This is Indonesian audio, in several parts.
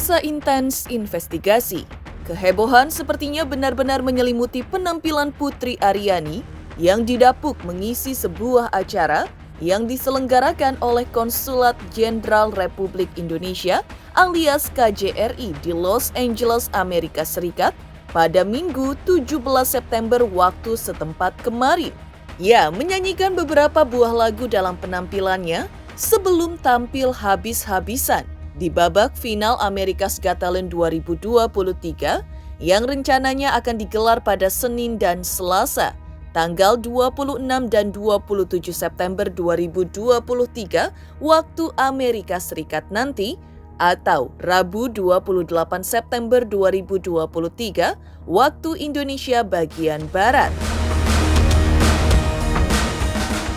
Pemirsa Intens Investigasi, kehebohan sepertinya benar-benar menyelimuti penampilan Putri Aryani yang didapuk mengisi sebuah acara yang diselenggarakan oleh Konsulat Jenderal Republik Indonesia alias KJRI di Los Angeles, Amerika Serikat pada Minggu 17 September waktu setempat kemarin. Ia menyanyikan beberapa buah lagu dalam penampilannya sebelum tampil habis-habisan di babak final America's Got Talent 2023 yang rencananya akan digelar pada Senin dan Selasa, tanggal 26 dan 27 September 2023 waktu Amerika Serikat nanti, atau Rabu 28 September 2023 waktu Indonesia bagian Barat.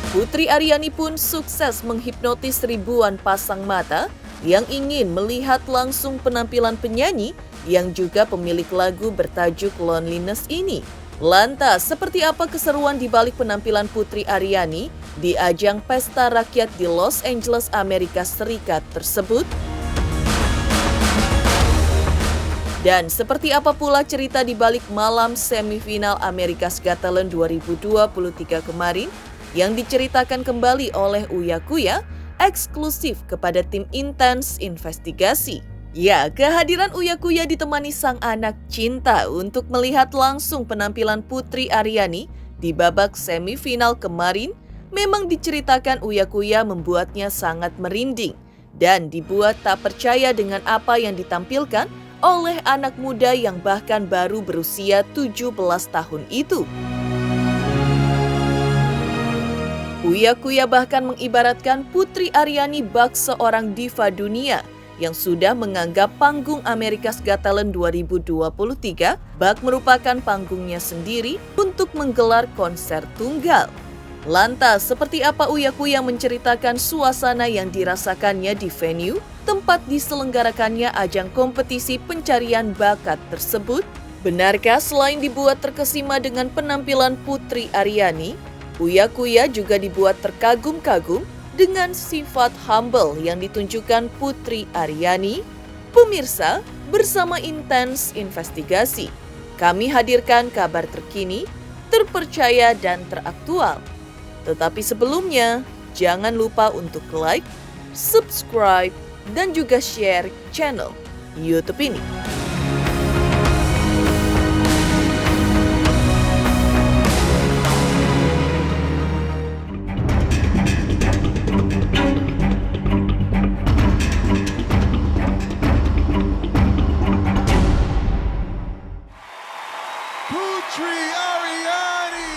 Putri Aryani pun sukses menghipnotis ribuan pasang mata yang ingin melihat langsung penampilan penyanyi yang juga pemilik lagu bertajuk Loneliness ini. Lantas, seperti apa keseruan di balik penampilan Putri Aryani di ajang pesta rakyat di Los Angeles, Amerika Serikat tersebut? Dan seperti apa pula cerita di balik malam semifinal America's Got Talent 2023 kemarin yang diceritakan kembali oleh Uya Kuya eksklusif kepada tim Intens Investigasi. Ya, kehadiran Uya Kuya ditemani sang anak cinta untuk melihat langsung penampilan Putri Aryani di babak semifinal kemarin memang diceritakan Uya Kuya membuatnya sangat merinding dan dibuat tak percaya dengan apa yang ditampilkan oleh anak muda yang bahkan baru berusia 17 tahun itu. Uya Kuya bahkan mengibaratkan Putri Aryani bak seorang diva dunia yang sudah menganggap panggung America's Got Talent 2023 bak merupakan panggungnya sendiri untuk menggelar konser tunggal. Lantas, seperti apa Uya Kuya menceritakan suasana yang dirasakannya di venue tempat diselenggarakannya ajang kompetisi pencarian bakat tersebut? Benarkah selain dibuat terkesima dengan penampilan Putri Aryani, Uya Kuya juga dibuat terkagum-kagum dengan sifat humble yang ditunjukkan Putri Aryani? Pemirsa, bersama Intens Investigasi, kami hadirkan kabar terkini, terpercaya dan teraktual. Tetapi sebelumnya, jangan lupa untuk like, subscribe, dan juga share channel YouTube ini. Putri Aryani.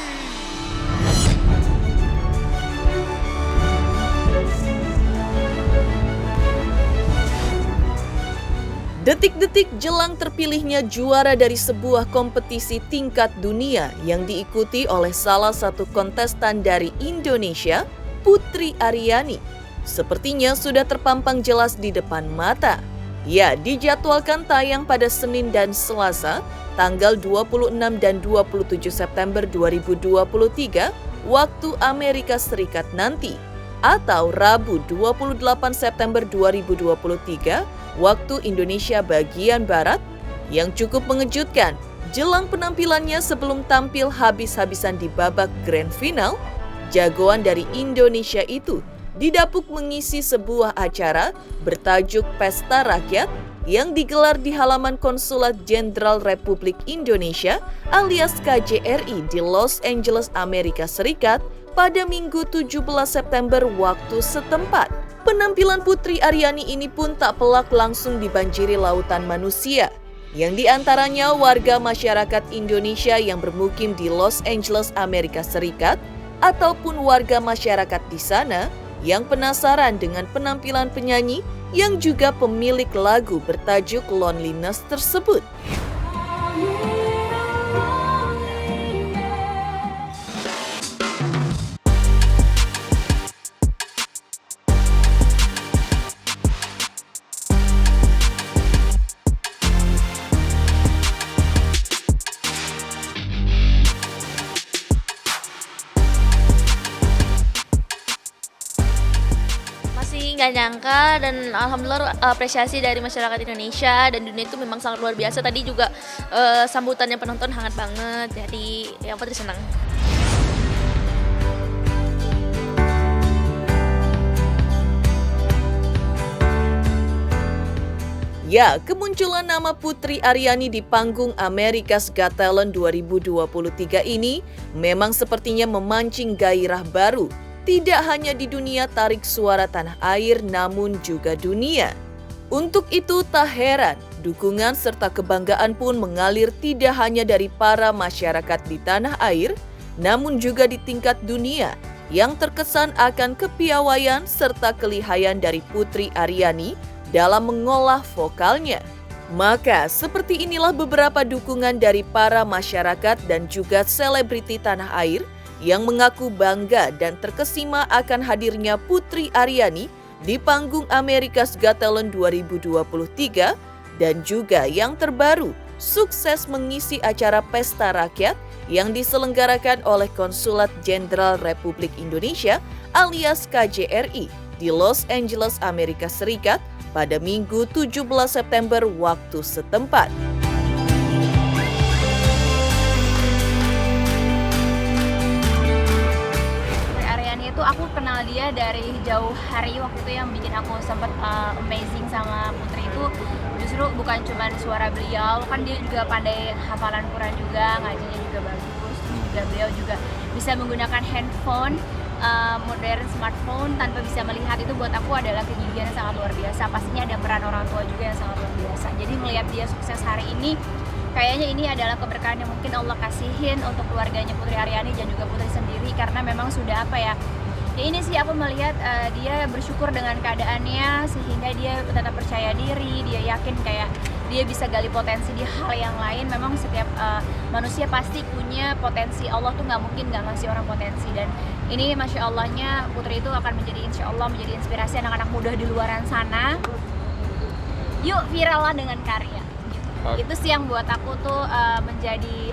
Detik-detik jelang terpilihnya juara dari sebuah kompetisi tingkat dunia yang diikuti oleh salah satu kontestan dari Indonesia, Putri Aryani, sepertinya sudah terpampang jelas di depan mata. Ya, dijadwalkan tayang pada Senin dan Selasa, tanggal 26 dan 27 September 2023, waktu Amerika Serikat nanti, atau Rabu 28 September 2023, waktu Indonesia bagian Barat, yang cukup mengejutkan. Jelang penampilannya sebelum tampil habis-habisan di babak grand final, jagoan dari Indonesia itu didapuk mengisi sebuah acara bertajuk Pesta Rakyat yang digelar di halaman Konsulat Jenderal Republik Indonesia alias KJRI di Los Angeles, Amerika Serikat pada Minggu 17 September waktu setempat. Penampilan Putri Aryani ini pun tak pelak langsung dibanjiri lautan manusia, yang diantaranya warga masyarakat Indonesia yang bermukim di Los Angeles, Amerika Serikat, ataupun warga masyarakat di sana yang penasaran dengan penampilan penyanyi yang juga pemilik lagu bertajuk Loneliness tersebut. nggak nyangka, dan alhamdulillah apresiasi dari masyarakat Indonesia dan dunia itu memang sangat luar biasa. Tadi juga sambutannya penonton hangat banget, jadi ya Putri senang. Ya, kemunculan nama Putri Aryani di panggung America's Got Talent 2023 ini memang sepertinya memancing gairah baru. Tidak hanya di dunia tarik suara tanah air, namun juga dunia. Untuk itu tak heran, dukungan serta kebanggaan pun mengalir tidak hanya dari para masyarakat di tanah air, namun juga di tingkat dunia yang terkesan akan kepiawaian serta kelihayan dari Putri Aryani dalam mengolah vokalnya. Maka seperti inilah beberapa dukungan dari para masyarakat dan juga selebriti tanah air yang mengaku bangga dan terkesima akan hadirnya Putri Aryani di panggung America's Got Talent 2023 dan juga yang terbaru, sukses mengisi acara Pesta Rakyat yang diselenggarakan oleh Konsulat Jenderal Republik Indonesia alias KJRI di Los Angeles, Amerika Serikat pada Minggu 17 September waktu setempat. Putri Aryani itu aku kenal dia dari jauh hari. Waktu itu yang bikin aku sempat amazing sama Putri itu justru bukan cuma suara beliau, kan dia juga pandai hafalan Quran juga, ngajinya juga bagus. Terus juga beliau juga bisa menggunakan handphone modern smartphone tanpa bisa melihat. Itu buat aku adalah kegigihan yang sangat luar biasa. Pastinya ada peran orang tua juga yang sangat luar biasa. Jadi melihat dia sukses hari ini, kayaknya ini adalah keberkahan yang mungkin Allah kasihin untuk keluarganya Putri Aryani dan juga Putri sendiri, karena memang sudah ya ini sih aku melihat dia bersyukur dengan keadaannya sehingga dia tetap percaya diri, dia yakin kayak dia bisa gali potensi di hal yang lain. Memang setiap manusia pasti punya potensi, Allah tuh nggak mungkin nggak ngasih orang potensi, dan ini Masya Allahnya Putri itu akan menjadi insya Allah menjadi inspirasi anak-anak muda di luaran sana. Yuk viral lah dengan karya gitu. Itu sih yang buat aku tuh menjadi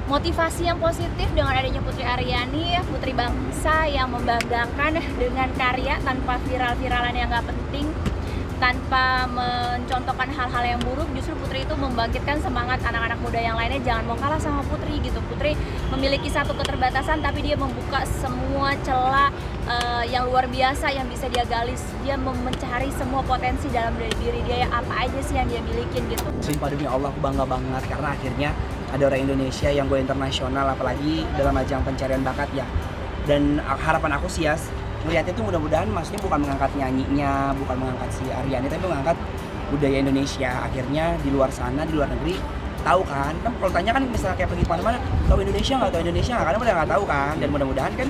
motivasi yang positif dengan adanya Putri Aryani, putri bangsa yang membanggakan dengan karya tanpa viral-viralan yang nggak penting, tanpa mencontohkan hal-hal yang buruk. Justru Putri itu membangkitkan semangat anak-anak muda yang lainnya, jangan mau kalah sama Putri gitu. Putri memiliki satu keterbatasan tapi dia membuka semua celah yang luar biasa yang bisa dia gali. Dia mencari semua potensi dalam diri dia, apa aja sih yang dia milikin gitu. Sumpah demi Allah aku bangga banget karena akhirnya ada orang Indonesia yang go internasional, apalagi dalam ajang pencarian bakat ya. Dan harapan aku sih ya, melihatnya tuh mudah-mudahan maksudnya bukan mengangkat nyanyinya, bukan mengangkat si Aryani, tapi mengangkat budaya Indonesia. Akhirnya di luar sana, di luar negeri tahu kan kalau tanya kan misalnya kayak pergi kemana-mana, tahu Indonesia nggak, tahu Indonesia nggak, karena udah nggak tahu kan. Dan mudah-mudahan kan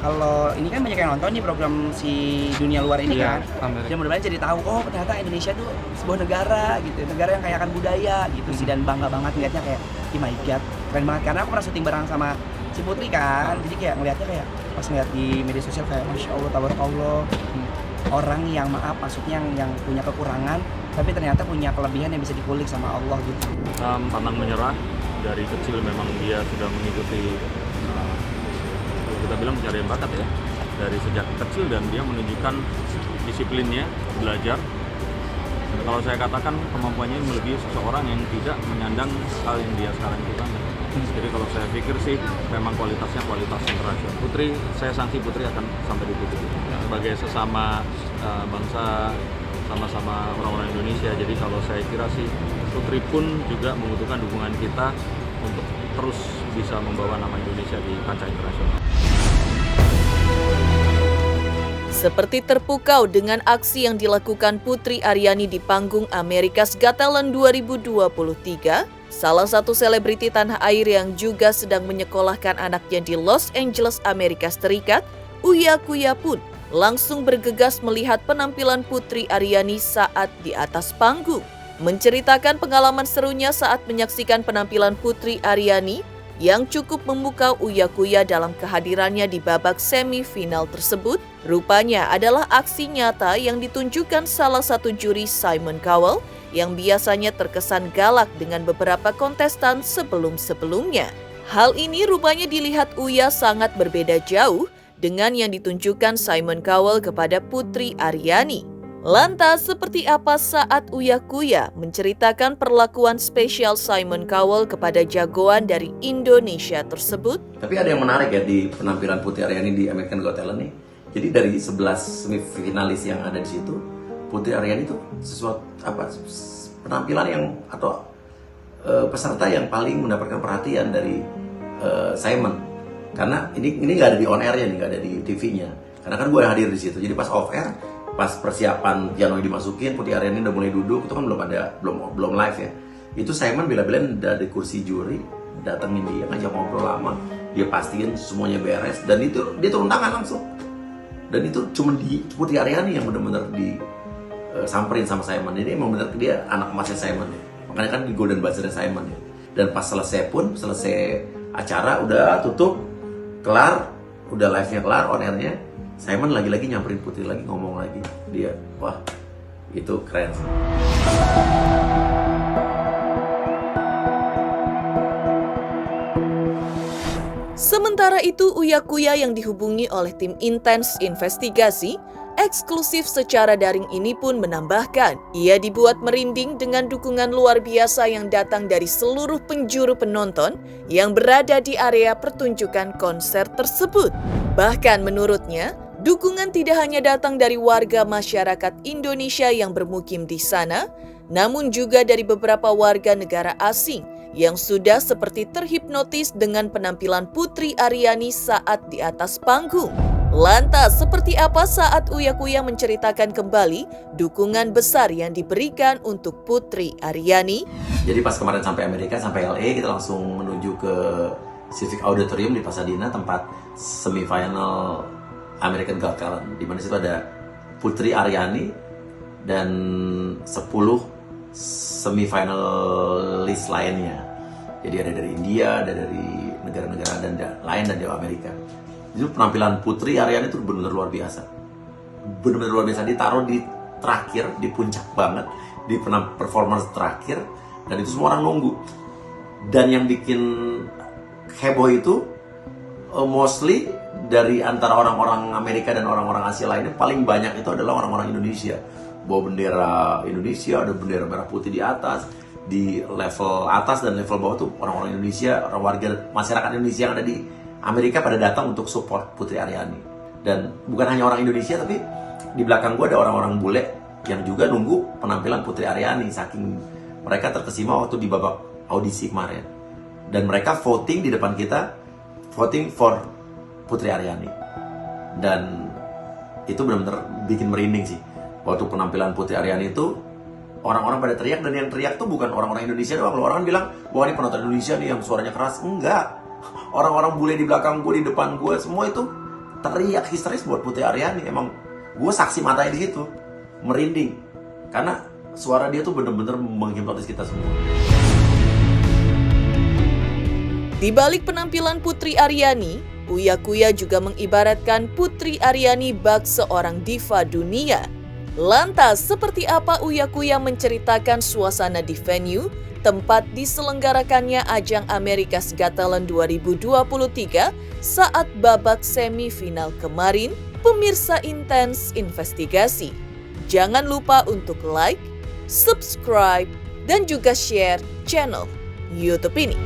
kalau ini kan banyak yang nonton nih program si dunia luar ini kan, dan mudah-mudahan jadi tahu oh ternyata Indonesia tuh sebuah negara gitu, negara yang kaya akan budaya gitu sih. Dan bangga banget ngeliatnya kayak oh my god keren banget, karena aku pernah syuting bareng sama si Putri kan, jadi kayak ngeliatnya kayak pas ngeliat di media sosial kayak Masya Allah, tabarakallah, orang yang maksudnya yang punya kekurangan tapi ternyata punya kelebihan yang bisa dikulik sama Allah gitu. Pantang menyerah, dari kecil memang dia sudah mengikuti kalau kita bilang pencarian bakat ya, dari sejak kecil, dan dia menunjukkan disiplinnya belajar. Dan kalau saya katakan kemampuannya melebihi seseorang yang tidak menyandang hal yang dia sekarang ikukan. Jadi kalau saya pikir sih memang kualitasnya kualitas internasional. Putri, saya sangsi Putri akan sampai di titik itu. Sebagai sesama bangsa, sama-sama orang-orang Indonesia. Jadi kalau saya kira sih Putri pun juga membutuhkan dukungan kita untuk terus bisa membawa nama Indonesia di kancah internasional. Seperti terpukau dengan aksi yang dilakukan Putri Aryani di panggung America's Got Talent 2023, salah satu selebriti tanah air yang juga sedang menyekolahkan anaknya di Los Angeles, Amerika Serikat, Uya Kuya pun langsung bergegas melihat penampilan Putri Aryani saat di atas panggung. Menceritakan pengalaman serunya saat menyaksikan penampilan Putri Aryani yang cukup memukau Uya Kuya dalam kehadirannya di babak semifinal tersebut, rupanya adalah aksi nyata yang ditunjukkan salah satu juri, Simon Cowell, yang biasanya terkesan galak dengan beberapa kontestan sebelum-sebelumnya. Hal ini rupanya dilihat Uya sangat berbeda jauh dengan yang ditunjukkan Simon Cowell kepada Putri Aryani. Lantas, seperti apa saat Uya Kuya menceritakan perlakuan spesial Simon Cowell kepada jagoan dari Indonesia tersebut? Tapi ada yang menarik ya di penampilan Putri Aryani di American Got Talent nih. Jadi dari 11 semifinalis yang ada di situ, Putri Aryani itu penampilan yang atau peserta yang paling mendapatkan perhatian dari Simon. Karena ini nggak ada di on air-nya nih, nggak ada di TV-nya. Karena kan gue hadir di situ. Jadi pas off air, pas persiapan piano dimasukin, Putri Aryani udah mulai duduk, itu kan belum live ya. Itu Simon bela-belain dari kursi juri, datengin dia, ngajak ngobrol lama, dia pastiin semuanya beres, dan itu dia turun tangan langsung. Dan itu cuma di Putri Aryani yang benar-benar samperin sama Simon. Ini emang benar dia anak emasnya Simon ya. Makanya kan di Golden Buzzer Simon ya. Dan pas selesai acara udah tutup, kelar, udah live-nya kelar, on air-nya, Simon lagi-lagi nyamperin Putri lagi, ngomong lagi. Dia, wah, itu keren sih. Sementara itu, Uya Kuya yang dihubungi oleh tim intens investigasi, eksklusif secara daring ini pun menambahkan, ia dibuat merinding dengan dukungan luar biasa yang datang dari seluruh penjuru penonton yang berada di area pertunjukan konser tersebut. Bahkan menurutnya, dukungan tidak hanya datang dari warga masyarakat Indonesia yang bermukim di sana, namun juga dari beberapa warga negara asing yang sudah seperti terhipnotis dengan penampilan Putri Aryani saat di atas panggung. Lantas, seperti apa saat Uya Kuya menceritakan kembali dukungan besar yang diberikan untuk Putri Aryani? Jadi pas kemarin sampai Amerika, sampai LA, kita langsung menuju ke Civic Auditorium di Pasadena, tempat semifinal American Got Talent, di mana situ ada Putri Aryani dan 10 semifinalis lainnya. Jadi ada dari India, ada dari negara-negara lain dan dari Amerika. Jadi penampilan Putri Aryani itu benar-benar luar biasa. Benar-benar luar biasa, ditaruh di terakhir, di puncak banget, di performance terakhir, dan itu semua orang nunggu. Dan yang bikin heboh itu mostly dari antara orang-orang Amerika dan orang-orang Asia lainnya, paling banyak itu adalah orang-orang Indonesia. Bawa bendera Indonesia, ada bendera merah putih di atas, di level atas dan level bawah tuh orang-orang Indonesia, orang warga masyarakat Indonesia yang ada di Amerika pada datang untuk support Putri Aryani. Dan bukan hanya orang Indonesia, tapi di belakang gue ada orang-orang bule yang juga nunggu penampilan Putri Aryani, saking mereka terkesima waktu di babak audisi kemarin. Dan mereka voting di depan kita, voting for Putri Aryani. Dan itu benar-benar bikin merinding sih. Waktu penampilan Putri Aryani itu, orang-orang pada teriak, dan yang teriak tuh bukan orang-orang Indonesia doang. Orang bilang, wah ini penonton Indonesia nih yang suaranya keras. Enggak. Orang-orang bule di belakang gue, di depan gue, semua itu teriak histeris buat Putri Aryani. Emang gue saksi matanya di situ, merinding. Karena suara dia tuh bener-bener menghipnotis kita semua. Di balik penampilan Putri Aryani, Uya Kuya juga mengibaratkan Putri Aryani bak seorang diva dunia. Lantas, seperti apa Uya Kuya menceritakan suasana di venue tempat diselenggarakannya ajang America's Got Talent 2023 saat babak semifinal kemarin? Pemirsa intens investigasi, jangan lupa untuk like, subscribe, dan juga share channel YouTube ini.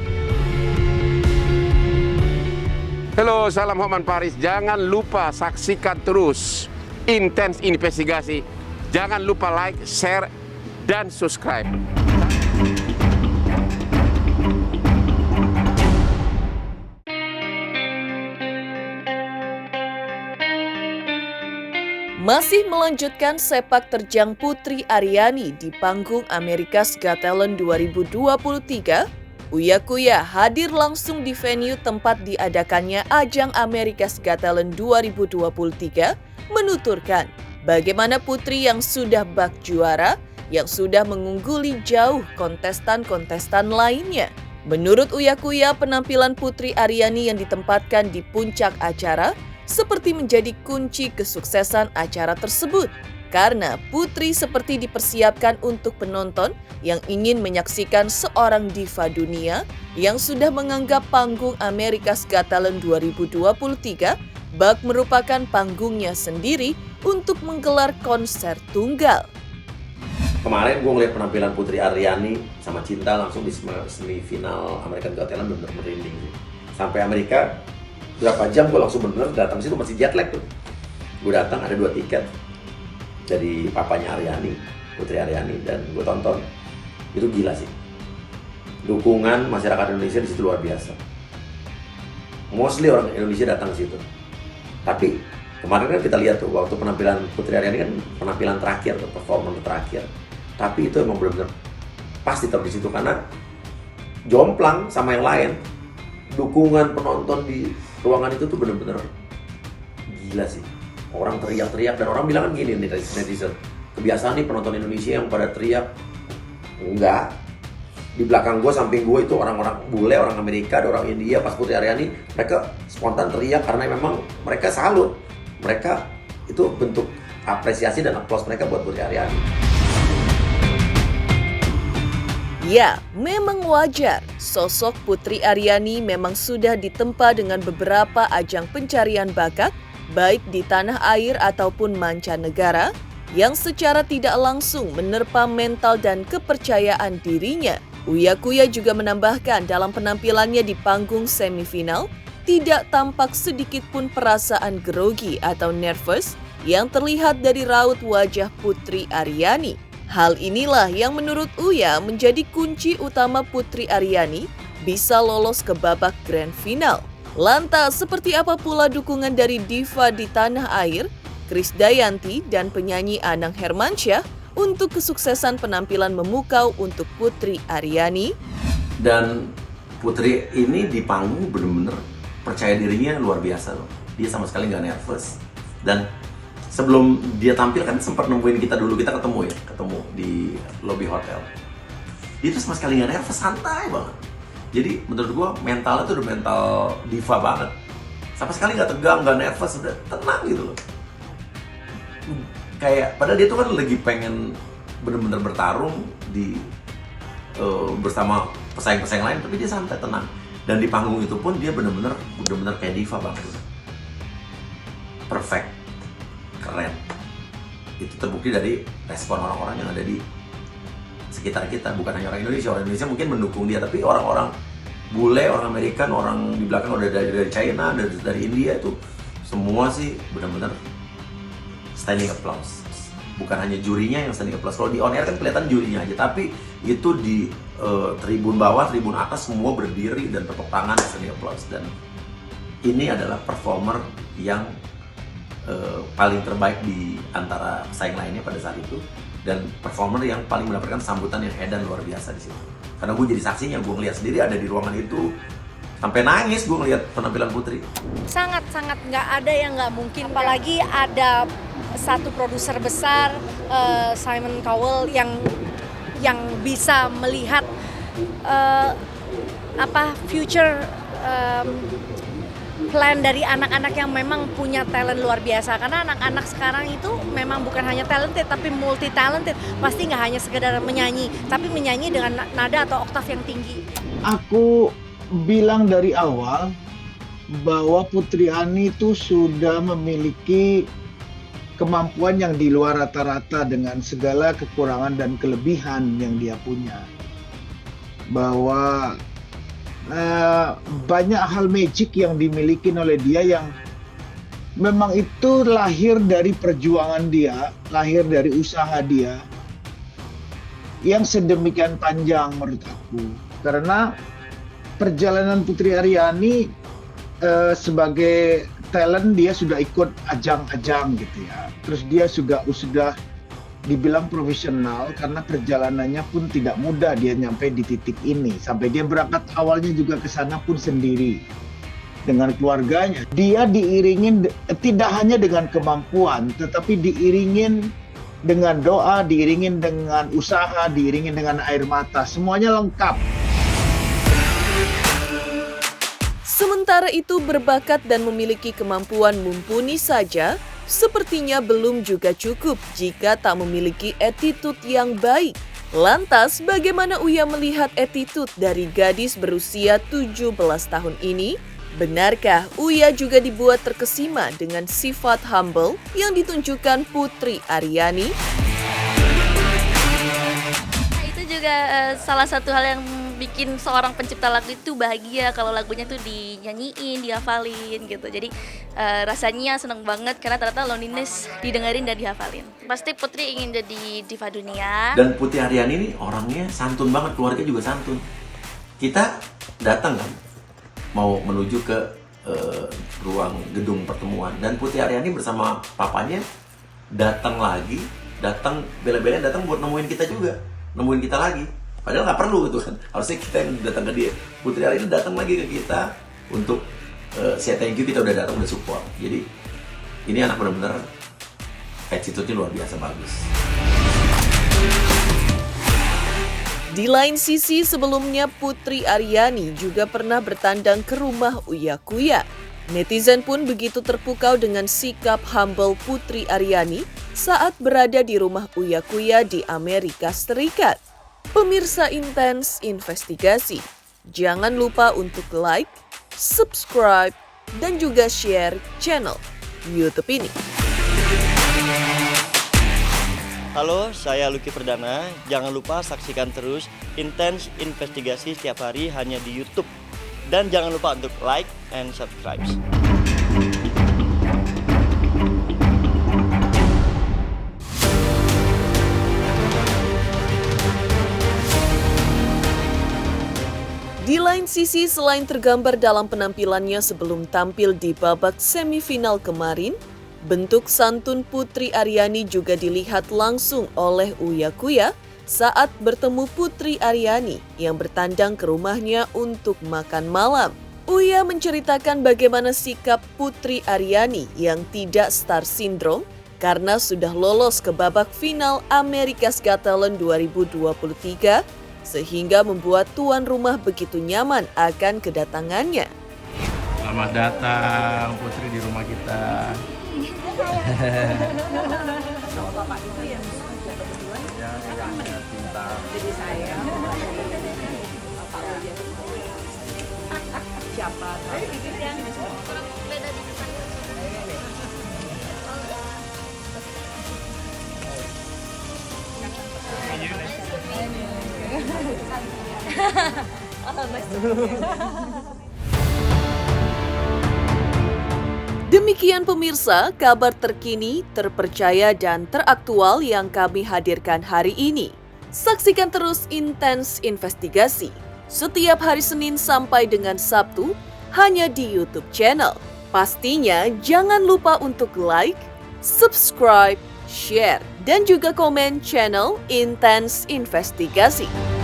Halo, salam Hotman Paris. Jangan lupa saksikan terus Intens Investigasi. Jangan lupa like, share, dan subscribe. Masih melanjutkan sepak terjang Putri Aryani di panggung America's Got Talent 2023, Uya Kuya hadir langsung di venue tempat diadakannya ajang America's Got Talent 2023, menuturkan bagaimana Putri yang sudah bak juara, yang sudah mengungguli jauh kontestan-kontestan lainnya. Menurut Uya Kuya, penampilan Putri Aryani yang ditempatkan di puncak acara seperti menjadi kunci kesuksesan acara tersebut. Karena Putri seperti dipersiapkan untuk penonton yang ingin menyaksikan seorang diva dunia yang sudah menganggap panggung America's Got Talent 2023 bak merupakan panggungnya sendiri untuk menggelar konser tunggal. Kemarin gue ngeliat penampilan Putri Aryani sama Cinta langsung di semifinal American Got Talent, bener-bener merinding sih. Sampai Amerika berapa jam gue langsung bener datang situ, masih jet lag tuh. Gue datang ada 2 tiket dari papanya Aryani, Putri Aryani, dan gue tonton. Itu gila sih. Dukungan masyarakat Indonesia di situ luar biasa. Mostly orang Indonesia datang ke situ. Tapi kemarin kan kita lihat tuh waktu penampilan Putri Aryani kan penampilan terakhir tuh, performance terakhir. Tapi itu emang benar-benar pas ditaruh di situ karena jomplang sama yang lain. Dukungan penonton di ruangan itu tuh benar-benar gila sih. Orang teriak-teriak dan orang bilang kan gini nih netizen. Kebiasaan nih penonton Indonesia yang pada teriak. Enggak. Di belakang gue, samping gue itu orang-orang bule, orang Amerika, ada orang India. Pas Putri Aryani, mereka spontan teriak karena memang mereka salut. Mereka itu bentuk apresiasi dan aplaus mereka buat Putri Aryani. Ya, memang wajar. Sosok Putri Aryani memang sudah ditempa dengan beberapa ajang pencarian bakat, baik di tanah air ataupun mancanegara, yang secara tidak langsung menerpa mental dan kepercayaan dirinya. Uya Kuya juga menambahkan dalam penampilannya di panggung semifinal, tidak tampak sedikit pun perasaan grogi atau nervous yang terlihat dari raut wajah Putri Aryani. Hal inilah yang menurut Uya menjadi kunci utama Putri Aryani bisa lolos ke babak grand final. Lantas, seperti apa pula dukungan dari diva di tanah air, Krisdayanti dan penyanyi Anang Hermansyah untuk kesuksesan penampilan memukau untuk Putri Aryani? Dan Putri ini di panggung bener-bener percaya dirinya luar biasa loh. Dia sama sekali nggak nervous. Dan sebelum dia tampil kan sempat nemuin kita dulu, kita ketemu di lobby hotel. Dia tuh sama sekali nggak nervous, santai banget. Jadi menurut gua mentalnya tuh udah mental diva banget. Sama sekali nggak tegang, nggak nervous, udah tenang gitu loh. Kayak padahal dia tuh kan lagi pengen bener-bener bertarung di bersama pesaing-pesaing lain, tapi dia santai, tenang. Dan di panggung itu pun dia bener-bener kayak diva banget. Perfect, keren. Itu terbukti dari respon orang-orang yang ada di sekitar kita, bukan hanya orang Indonesia. Orang Indonesia mungkin mendukung dia, tapi orang-orang bule, orang Amerika, orang di belakang udah dari China, dari India itu semua sih benar-benar standing applause. Bukan hanya jurinya yang standing applause. Kalau di on air kan kelihatan jurinya aja, tapi itu di tribun bawah, tribun atas semua berdiri dan tepuk tangan standing applause. Dan ini adalah performer yang paling terbaik di antara pesaing lainnya pada saat itu, dan performer yang paling mendapatkan sambutan yang edan luar biasa di situ. Karena gue jadi saksinya, gue ngeliat sendiri ada di ruangan itu, sampai nangis gue ngeliat penampilan Putri. Sangat-sangat nggak ada yang nggak mungkin, apalagi ada satu produser besar, Simon Cowell, yang bisa melihat future plan dari anak-anak yang memang punya talent luar biasa. Karena anak-anak sekarang itu memang bukan hanya talented, tapi multi talented. Pasti nggak hanya sekedar menyanyi, tapi menyanyi dengan nada atau oktav yang tinggi. Aku bilang dari awal bahwa Putri Ani itu sudah memiliki kemampuan yang di luar rata-rata dengan segala kekurangan dan kelebihan yang dia punya. Bahwa banyak hal magic yang dimiliki oleh dia yang memang itu lahir dari perjuangan dia, lahir dari usaha dia yang sedemikian panjang menurut aku. Karena perjalanan Putri Aryani sebagai talent, dia sudah ikut ajang-ajang gitu ya. Terus dia sudah dibilang profesional karena perjalanannya pun tidak mudah dia nyampe di titik ini. Sampai dia berangkat awalnya juga ke sana pun sendiri dengan keluarganya. Dia diiringin tidak hanya dengan kemampuan, tetapi diiringin dengan doa, diiringin dengan usaha, diiringin dengan air mata. Semuanya lengkap. Sementara itu, berbakat dan memiliki kemampuan mumpuni saja sepertinya belum juga cukup jika tak memiliki attitude yang baik. Lantas, bagaimana Uya melihat attitude dari gadis berusia 17 tahun ini Benarkah Uya juga dibuat terkesima dengan sifat humble yang ditunjukkan Putri Aryani? Nah, itu juga salah satu hal yang bikin seorang pencipta lagu itu bahagia kalau lagunya tuh dinyanyiin, dihafalin gitu. Jadi rasanya seneng banget karena ternyata loneliness didengerin dan dihafalin. Pasti Putri ingin jadi diva dunia. Dan Putri Aryani ini orangnya santun banget, keluarga juga santun. Kita datang kan, mau menuju ke ruang gedung pertemuan, dan Putri Aryani bersama papanya datang bela-belain datang buat nemuin kita juga, nemuin kita lagi. Padahal nggak perlu gitu kan, harusnya kita yang datang ke dia. Putri Aryani datang lagi ke kita untuk say thank you, kita udah datang, udah support. Jadi ini anak benar-benar attitude-nya luar biasa bagus. Di lain sisi, sebelumnya Putri Aryani juga pernah bertandang ke rumah Uya Kuya. Netizen pun begitu terpukau dengan sikap humble Putri Aryani saat berada di rumah Uya Kuya di Amerika Serikat. Pemirsa Intens Investigasi, jangan lupa untuk like, subscribe, dan juga share channel YouTube ini. Halo, saya Lucky Perdana. Jangan lupa saksikan terus Intens Investigasi setiap hari hanya di YouTube. Dan jangan lupa untuk like and subscribe. Di lain sisi, selain tergambar dalam penampilannya sebelum tampil di babak semifinal kemarin, bentuk santun Putri Aryani juga dilihat langsung oleh Uya Kuya saat bertemu Putri Aryani yang bertandang ke rumahnya untuk makan malam. Uya menceritakan bagaimana sikap Putri Aryani yang tidak star syndrome karena sudah lolos ke babak final America's Got Talent 2023, sehingga membuat tuan rumah begitu nyaman akan kedatangannya. Selamat datang Putri di rumah kita. Sama bapak itu yang berdua yang cinta. Jadi saya bapak Uya. Siapa? Demikian pemirsa, kabar terkini, terpercaya dan teraktual yang kami hadirkan hari ini. Saksikan terus Intens Investigasi setiap hari Senin sampai dengan Sabtu hanya di YouTube channel. Pastinya jangan lupa untuk like, subscribe, share, dan juga komen channel Intens Investigasi.